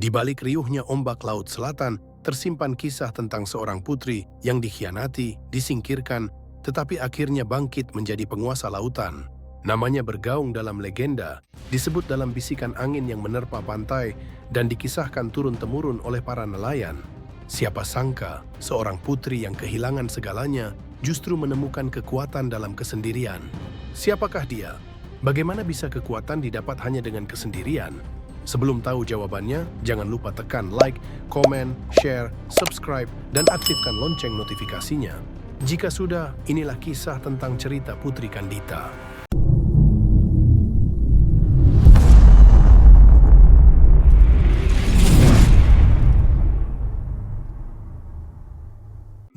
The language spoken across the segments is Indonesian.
Di balik riuhnya ombak Laut Selatan, tersimpan kisah tentang seorang putri yang dikhianati, disingkirkan, tetapi akhirnya bangkit menjadi penguasa lautan. Namanya bergaung dalam legenda, disebut dalam bisikan angin yang menerpa pantai, dan dikisahkan turun-temurun oleh para nelayan. Siapa sangka, seorang putri yang kehilangan segalanya justru menemukan kekuatan dalam kesendirian. Siapakah dia? Bagaimana bisa kekuatan didapat hanya dengan kesendirian? Sebelum tahu jawabannya, jangan lupa tekan like, komen, share, subscribe, dan aktifkan lonceng notifikasinya. Jika sudah, inilah kisah tentang cerita Putri Kandita.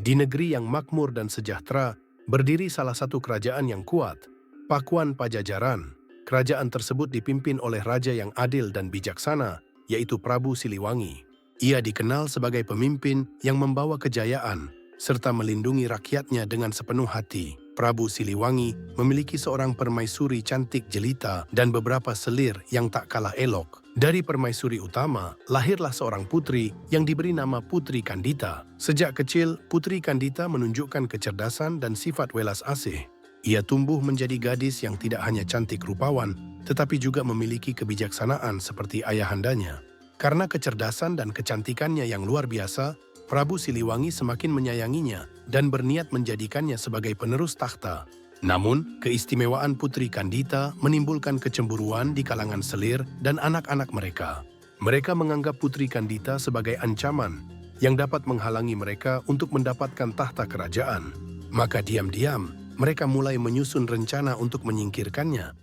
Di negeri yang makmur dan sejahtera, berdiri salah satu kerajaan yang kuat, Pakuan Pajajaran. Kerajaan tersebut dipimpin oleh raja yang adil dan bijaksana, yaitu Prabu Siliwangi. Ia dikenal sebagai pemimpin yang membawa kejayaan, serta melindungi rakyatnya dengan sepenuh hati. Prabu Siliwangi memiliki seorang permaisuri cantik jelita dan beberapa selir yang tak kalah elok. Dari permaisuri utama, lahirlah seorang putri yang diberi nama Putri Kandita. Sejak kecil, Putri Kandita menunjukkan kecerdasan dan sifat welas asih. Ia tumbuh menjadi gadis yang tidak hanya cantik rupawan, tetapi juga memiliki kebijaksanaan seperti ayahandanya. Karena kecerdasan dan kecantikannya yang luar biasa, Prabu Siliwangi semakin menyayanginya dan berniat menjadikannya sebagai penerus takhta. Namun, keistimewaan Putri Kandita menimbulkan kecemburuan di kalangan selir dan anak-anak mereka. Mereka menganggap Putri Kandita sebagai ancaman yang dapat menghalangi mereka untuk mendapatkan tahta kerajaan. Maka diam-diam, mereka mulai menyusun rencana untuk menyingkirkannya.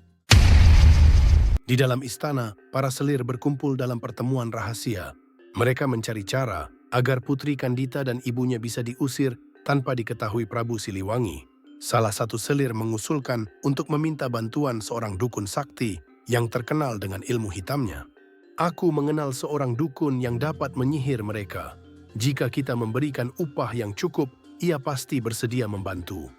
Di dalam istana, para selir berkumpul dalam pertemuan rahasia. Mereka mencari cara agar Putri Kandita dan ibunya bisa diusir tanpa diketahui Prabu Siliwangi. Salah satu selir mengusulkan untuk meminta bantuan seorang dukun sakti yang terkenal dengan ilmu hitamnya. Aku mengenal seorang dukun yang dapat menyihir mereka. Jika kita memberikan upah yang cukup, ia pasti bersedia membantu,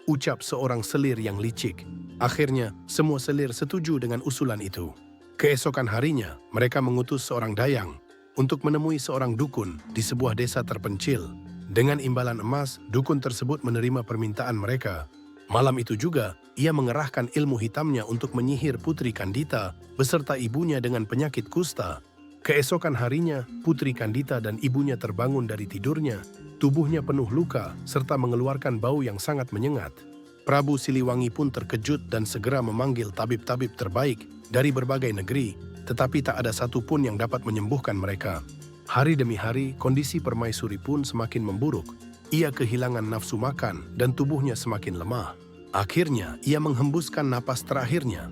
ucap seorang selir yang licik. Akhirnya, semua selir setuju dengan usulan itu. Keesokan harinya, mereka mengutus seorang dayang untuk menemui seorang dukun di sebuah desa terpencil. Dengan imbalan emas, dukun tersebut menerima permintaan mereka. Malam itu juga, ia mengerahkan ilmu hitamnya untuk menyihir Putri Kandita beserta ibunya dengan penyakit kusta. Keesokan harinya, Putri Kandita dan ibunya terbangun dari tidurnya. Tubuhnya penuh luka serta mengeluarkan bau yang sangat menyengat. Prabu Siliwangi pun terkejut dan segera memanggil tabib-tabib terbaik dari berbagai negeri, tetapi tak ada satupun yang dapat menyembuhkan mereka. Hari demi hari, kondisi permaisuri pun semakin memburuk. Ia kehilangan nafsu makan dan tubuhnya semakin lemah. Akhirnya, ia menghembuskan napas terakhirnya.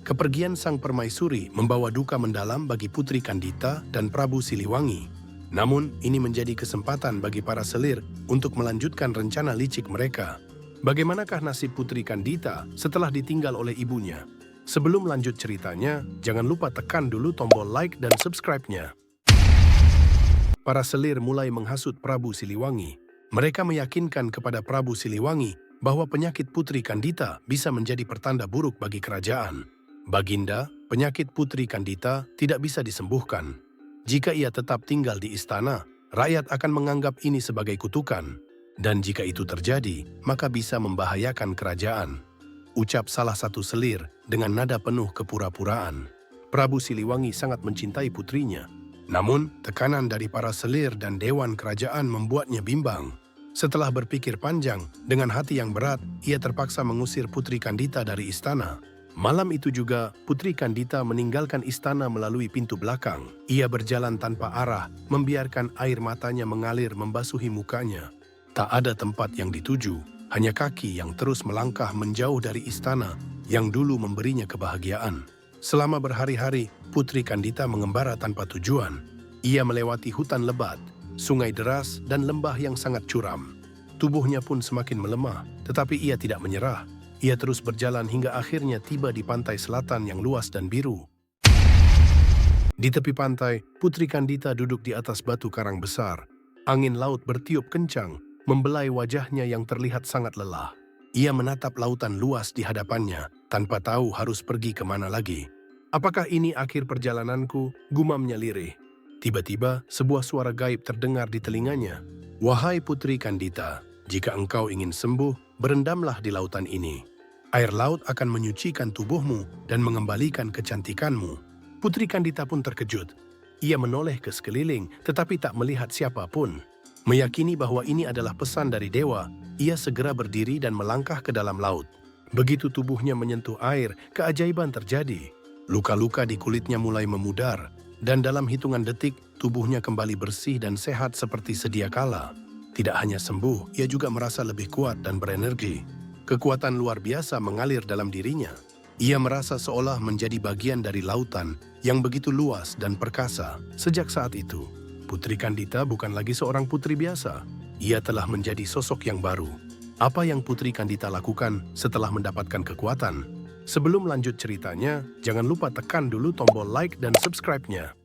Kepergian sang permaisuri membawa duka mendalam bagi Putri Kandita dan Prabu Siliwangi. Namun, ini menjadi kesempatan bagi para selir untuk melanjutkan rencana licik mereka. Bagaimanakah nasib Putri Kandita setelah ditinggal oleh ibunya? Sebelum lanjut ceritanya, jangan lupa tekan dulu tombol like dan subscribe-nya. Para selir mulai menghasut Prabu Siliwangi. Mereka meyakinkan kepada Prabu Siliwangi bahwa penyakit Putri Kandita bisa menjadi pertanda buruk bagi kerajaan. Baginda, penyakit Putri Kandita tidak bisa disembuhkan. Jika ia tetap tinggal di istana, rakyat akan menganggap ini sebagai kutukan. Dan jika itu terjadi, maka bisa membahayakan kerajaan, ucap salah satu selir dengan nada penuh kepura-puraan. Prabu Siliwangi sangat mencintai putrinya. Namun, tekanan dari para selir dan dewan kerajaan membuatnya bimbang. Setelah berpikir panjang, dengan hati yang berat, ia terpaksa mengusir Putri Kandita dari istana. Malam itu juga, Putri Kandita meninggalkan istana melalui pintu belakang. Ia berjalan tanpa arah, membiarkan air matanya mengalir membasuhi mukanya. Tak ada tempat yang dituju, hanya kaki yang terus melangkah menjauh dari istana yang dulu memberinya kebahagiaan. Selama berhari-hari, Putri Kandita mengembara tanpa tujuan. Ia melewati hutan lebat, sungai deras, dan lembah yang sangat curam. Tubuhnya pun semakin melemah, tetapi ia tidak menyerah. Ia terus berjalan hingga akhirnya tiba di pantai selatan yang luas dan biru. Di tepi pantai, Putri Kandita duduk di atas batu karang besar. Angin laut bertiup kencang, membelai wajahnya yang terlihat sangat lelah. Ia menatap lautan luas di hadapannya, tanpa tahu harus pergi kemana lagi. Apakah ini akhir perjalananku? Gumamnya lirih. Tiba-tiba, sebuah suara gaib terdengar di telinganya. "Wahai Putri Kandita, jika engkau ingin sembuh, berendamlah di lautan ini. Air laut akan menyucikan tubuhmu dan mengembalikan kecantikanmu." Putri Kandita pun terkejut. Ia menoleh ke sekeliling, tetapi tak melihat siapapun. Meyakini bahwa ini adalah pesan dari dewa, ia segera berdiri dan melangkah ke dalam laut. Begitu tubuhnya menyentuh air, keajaiban terjadi. Luka-luka di kulitnya mulai memudar, dan dalam hitungan detik, tubuhnya kembali bersih dan sehat seperti sedia kala. Tidak hanya sembuh, ia juga merasa lebih kuat dan berenergi. Kekuatan luar biasa mengalir dalam dirinya. Ia merasa seolah menjadi bagian dari lautan yang begitu luas dan perkasa. Sejak saat itu, Putri Kandita bukan lagi seorang putri biasa. Ia telah menjadi sosok yang baru. Apa yang Putri Kandita lakukan setelah mendapatkan kekuatan? Sebelum lanjut ceritanya, jangan lupa tekan dulu tombol like dan subscribe-nya.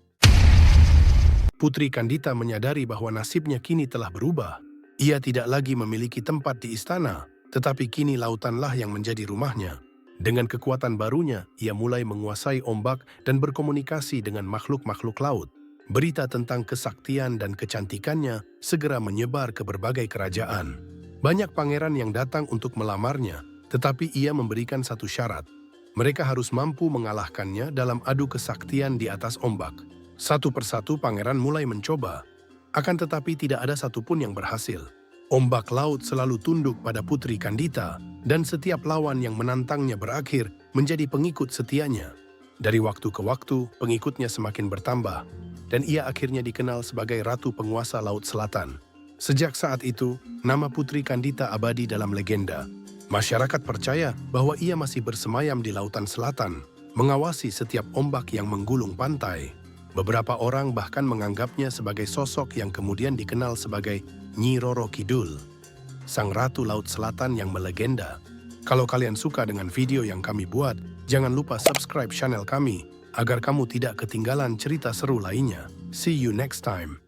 Putri Kandita menyadari bahwa nasibnya kini telah berubah. Ia tidak lagi memiliki tempat di istana, tetapi kini lautanlah yang menjadi rumahnya. Dengan kekuatan barunya, ia mulai menguasai ombak dan berkomunikasi dengan makhluk-makhluk laut. Berita tentang kesaktian dan kecantikannya segera menyebar ke berbagai kerajaan. Banyak pangeran yang datang untuk melamarnya, tetapi ia memberikan satu syarat. Mereka harus mampu mengalahkannya dalam adu kesaktian di atas ombak. Satu persatu pangeran mulai mencoba, akan tetapi tidak ada satupun yang berhasil. Ombak laut selalu tunduk pada Putri Kandita, dan setiap lawan yang menantangnya berakhir menjadi pengikut setianya. Dari waktu ke waktu, pengikutnya semakin bertambah, dan ia akhirnya dikenal sebagai Ratu Penguasa Laut Selatan. Sejak saat itu, nama Putri Kandita abadi dalam legenda. Masyarakat percaya bahwa ia masih bersemayam di Lautan Selatan, mengawasi setiap ombak yang menggulung pantai. Beberapa orang bahkan menganggapnya sebagai sosok yang kemudian dikenal sebagai Nyi Roro Kidul, sang Ratu Laut Selatan yang melegenda. Kalau kalian suka dengan video yang kami buat, jangan lupa subscribe channel kami agar kamu tidak ketinggalan cerita seru lainnya. See you next time.